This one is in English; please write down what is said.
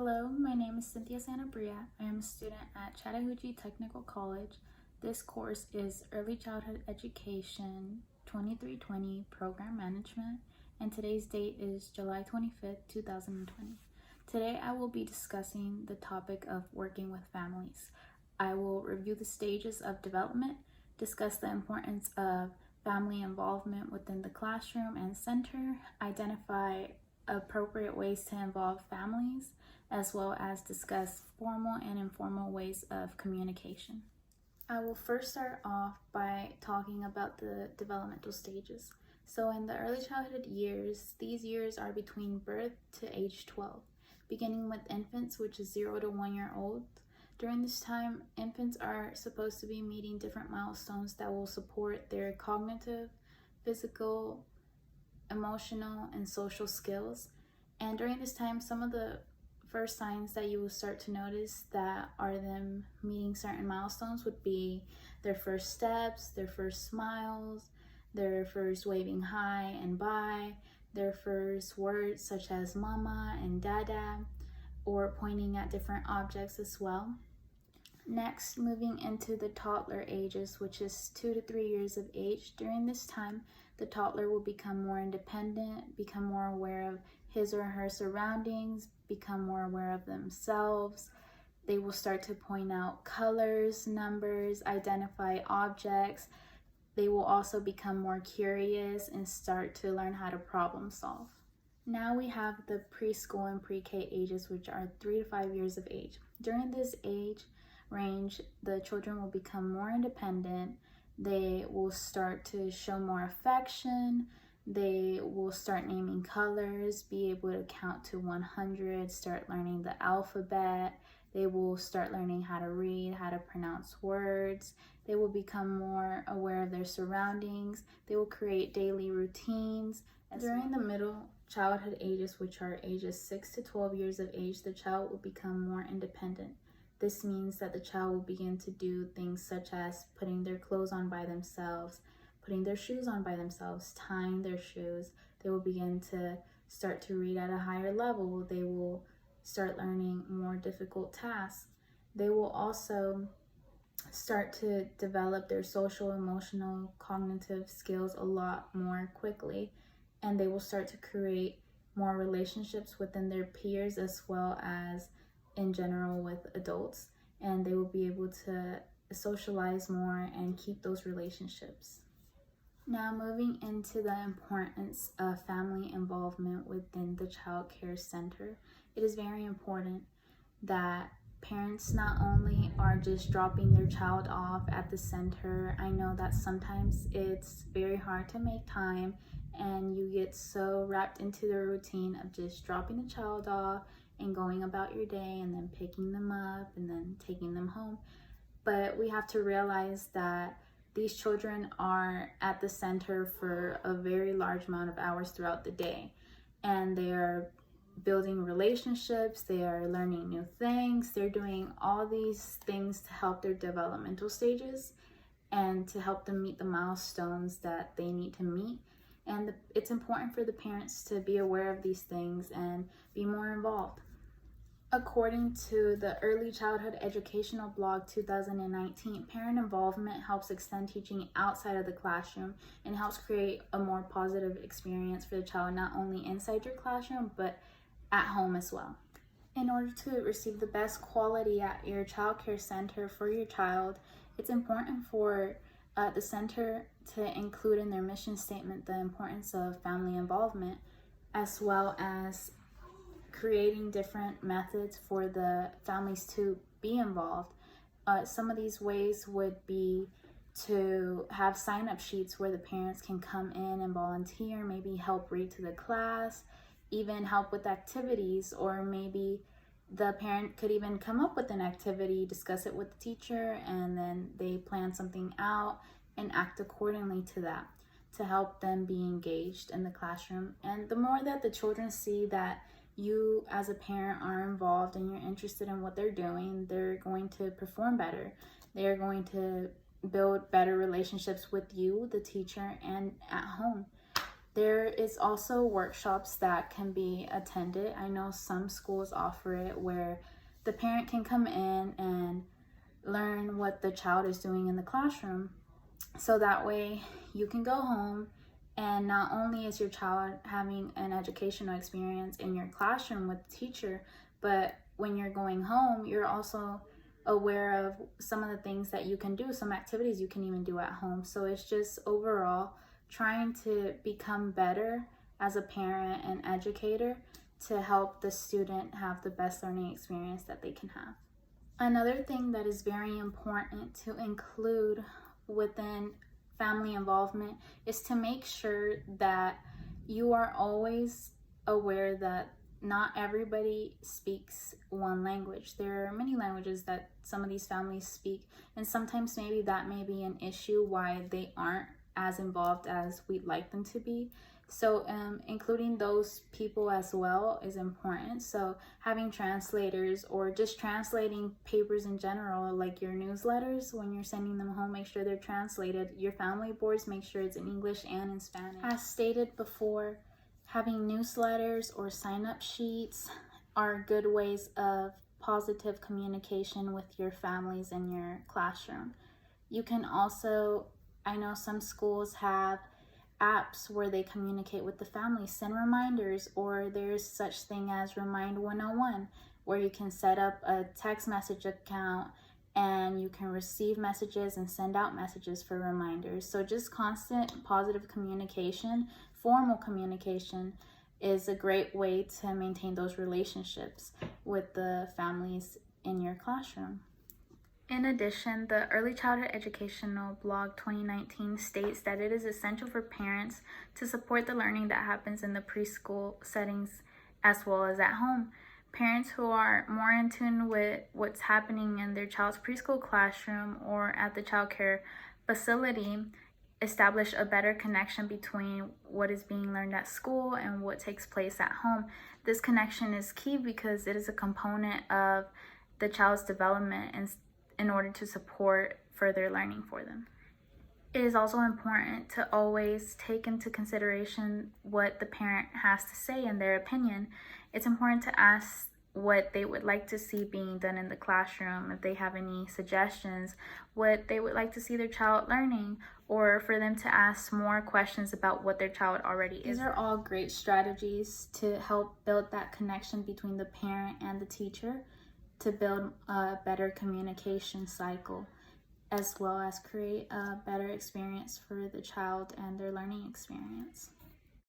Hello, my name is Cinthia Sanabria. I am a student at Chattahoochee Technical College. This course is Early Childhood Education 2320 Program Management, and today's date is July 25th, 2020. Today I will be discussing the topic of working with families. I will review the stages of development, discuss the importance of family involvement within the classroom and center, identify appropriate ways to involve families, as well as discuss formal and informal ways of communication. I will first start off by talking about the developmental stages. So in the early childhood years, these years are between birth to age 12, beginning with infants, which is 0 to 1 year old. During this time, infants are supposed to be meeting different milestones that will support their cognitive, physical, emotional, and social skills. And during this time, some of the first signs that you will start to notice that are them meeting certain milestones would be their first steps, their first smiles, their first waving hi and bye, their first words such as mama and dada, or pointing at different objects as well. Next, moving into the toddler ages, which is 2 to 3 years of age. During this time, the toddler will become more independent, become more aware of his or her surroundings, become more aware of themselves. They will start to point out colors, numbers, identify objects. They will also become more curious and start to learn how to problem solve. Now we have the preschool and pre-K ages, which are 3 to 5 years of age. During this age range, the children will become more independent. They will start to show more affection. They will start naming colors, be able to count to 100, start learning the alphabet. They will start learning how to read, how to pronounce words. They will become more aware of their surroundings. They will create daily routines. During the middle childhood ages, which are ages 6 to 12 years of age, the child will become more independent. This means that the child will begin to do things such as putting their clothes on by themselves, putting their shoes on by themselves, tying their shoes. They will begin to start to read at a higher level. They will start learning more difficult tasks. They will also start to develop their social, emotional, cognitive skills a lot more quickly, and they will start to create more relationships within their peers as well as in general with adults, and they will be able to socialize more and keep those relationships. Now moving into the importance of family involvement within the child care center, it is very important that parents not only are just dropping their child off at the center. I know that sometimes it's very hard to make time and you get so wrapped into the routine of just dropping the child off and going about your day and then picking them up and then taking them home. But we have to realize that these children are at the center for a very large amount of hours throughout the day, and they are building relationships, they are learning new things, they're doing all these things to help their developmental stages and to help them meet the milestones that they need to meet. And it's important for the parents to be aware of these things and be more involved. According to the Early Childhood Educational Blog 2019, parent involvement helps extend teaching outside of the classroom and helps create a more positive experience for the child, not only inside your classroom, but at home as well. In order to receive the best quality at your child care center for your child, it's important for the center to include in their mission statement the importance of family involvement, as well as creating different methods for the families to be involved. Some of these ways would be to have sign-up sheets where the parents can come in and volunteer, maybe help read to the class, even help with activities, or maybe the parent could even come up with an activity, discuss it with the teacher, and then they plan something out and act accordingly to that to help them be engaged in the classroom. And the more that the children see that you as a parent are involved and you're interested in what they're doing, they're going to perform better. They're going to build better relationships with you, the teacher, and at home. There is also workshops that can be attended. I know some schools offer it where the parent can come in and learn what the child is doing in the classroom. So that way you can go home and not only is your child having an educational experience in your classroom with the teacher, but when you're going home, you're also aware of some of the things that you can do, some activities you can even do at home. So it's just overall trying to become better as a parent and educator to help the student have the best learning experience that they can have. Another thing that is very important to include within family involvement is to make sure that you are always aware that not everybody speaks one language. There are many languages that some of these families speak, and sometimes maybe that may be an issue why they aren't as involved as we'd like them to be. So including those people as well is important. So having translators or just translating papers in general, like your newsletters, when you're sending them home, make sure they're translated. Your family boards, make sure it's in English and in Spanish. As stated before, having newsletters or sign-up sheets are good ways of positive communication with your families in your classroom. You can also, I know some schools have apps where they communicate with the family, send reminders, or there's such thing as Remind 101, where you can set up a text message account and you can receive messages and send out messages for reminders. So just constant positive communication, formal communication is a great way to maintain those relationships with the families in your classroom. In addition, the Early Childhood Educational Blog 2019 states that it is essential for parents to support the learning that happens in the preschool settings as well as at home. Parents who are more in tune with what's happening in their child's preschool classroom or at the child care facility establish a better connection between what is being learned at school and what takes place at home. This connection is key because it is a component of the child's development and in order to support further learning for them. It is also important to always take into consideration what the parent has to say in their opinion. It's important to ask what they would like to see being done in the classroom, if they have any suggestions, what they would like to see their child learning, or for them to ask more questions about what their child already is. These are all great strategies to help build that connection between the parent and the teacher, to build a better communication cycle, as well as create a better experience for the child and their learning experience.